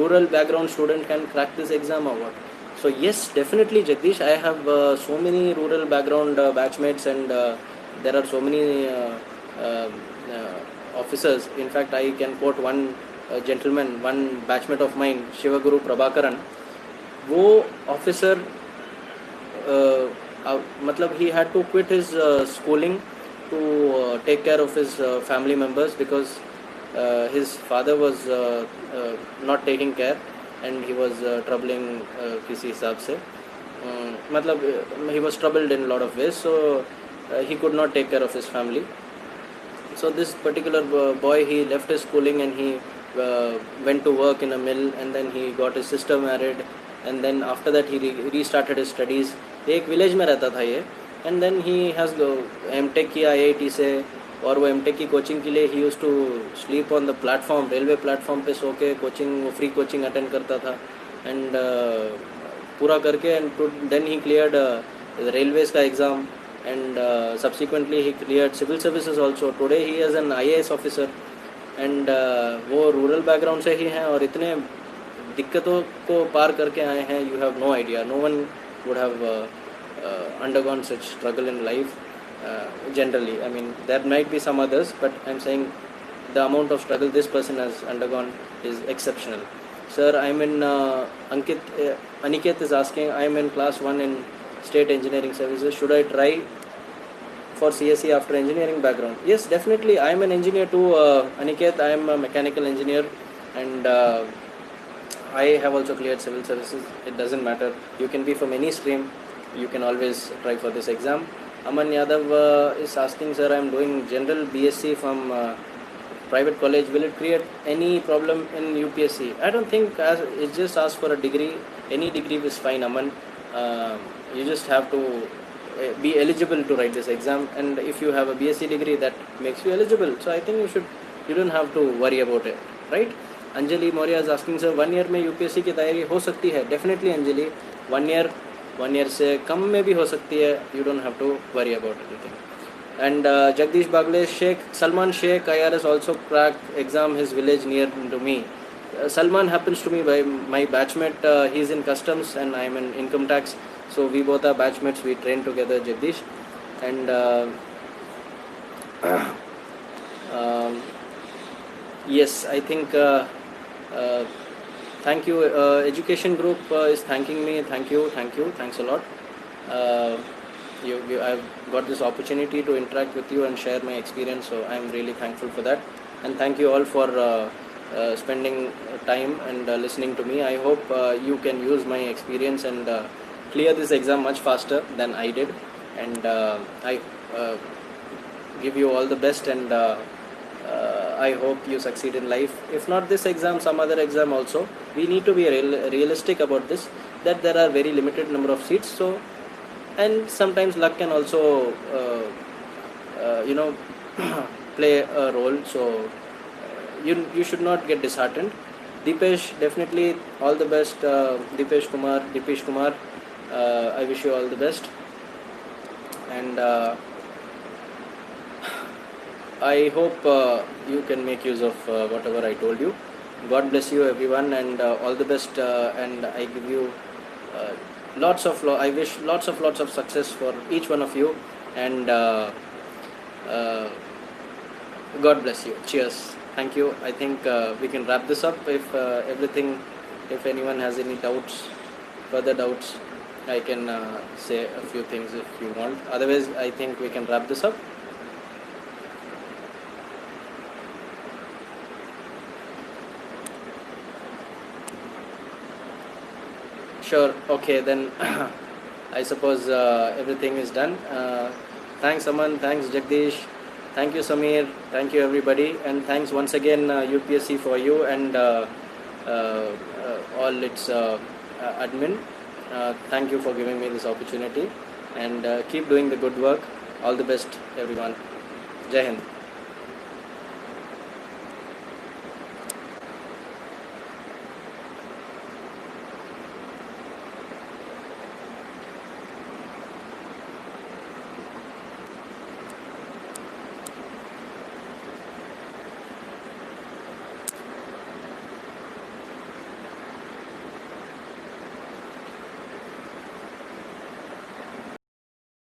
rural background student can crack this exam or what? So yes, definitely Jagdish, I have so many rural background batchmates, and there are so many uh, officers. In fact, I can quote one gentleman, one batchmate of mine, Shivaguru Prabhakaran. वो officer, मतलब he had to quit his schooling to take care of his family members, because his father was not taking care, and he was troubling किसी हिसाब से, मतलब he was troubled in a lot of ways, so he could not take care of his family. So this particular boy, he left his schooling and he went to work in a mill, and then he got his sister married, and then after that he restarted his studies. एक village में रहता था ये, and then he has M.Tech किया IIT से, और वो M.Tech की कोचिंग के लिए he used to sleep on the platform, railway platform पे सो के कोचिंग, वो फ्री कोचिंग अटेंड करता था, एंड पूरा करके, and then he cleared railways का exam, and subsequently he cleared civil services also. Today he is an IAS officer, and वो rural background से ही हैं, और इतने दिक्कतों को पार करके आए हैं, you have no idea. No one would have undergone such struggle in life generally. I mean, there might be some others, but I'm saying the amount of struggle this person has undergone is exceptional. Sir, I'm in Aniket is asking, I'm in class 1 in State Engineering Services. Should I try for CSE after engineering background? Yes, definitely. I am an engineer too, Aniket. I am a mechanical engineer, and I have also cleared civil services. It doesn't matter. You can be from any stream. You can always try for this exam. Aman Yadav is asking, sir, I am doing general BSc from private college. Will it create any problem in UPSC? I don't think. It just asks for a degree. Any degree is fine, Aman. You just have to be eligible to write this exam, and if you have a BSc degree, that makes you eligible. So I think you don't have to worry about it, right? Anjali Moria is asking, sir, 1 year में UPSC की तैयारी हो सकती है? Definitely Anjali, 1 year से कम में भी हो सकती है. You don't have to worry about anything. And Jagdish Bagle, Salman Sheikh IRS also cracked exam his village near to me. Salman happens to be my batchmate. He's in customs and I'm in income tax. So we both are batchmates. We train together, Jagdish. And yes, I think thank you. Education group is thanking me. Thank you. Thanks a lot. I've got this opportunity to interact with you and share my experience. So I'm really thankful for that. And thank you all for spending time and listening to me. I hope you can use my experience and clear this exam much faster than I did, and I give you all the best, and I hope you succeed in life. If not this exam, some other exam also. We need to be realistic about this, that there are very limited number of seats, so, and sometimes luck can also play a role, so you should not get disheartened. Dipesh, definitely all the best. Dipesh Kumar, I wish you all the best, and I hope you can make use of whatever I told you. God bless you everyone, and all the best, and I give you I wish lots of success for each one of you, and God bless you. Cheers. Thank you. I think we can wrap this up. If anyone has any further doubts, I can say a few things if you want. Otherwise, I think we can wrap this up. Sure. Okay, then I suppose everything is done. Thanks, Aman. Thanks, Jagdish. Thank you, Samir. Thank you, everybody. And thanks once again, UPSC for you and all its admin. Thank you for giving me this opportunity. And keep doing the good work. All the best, everyone. Jai Hind.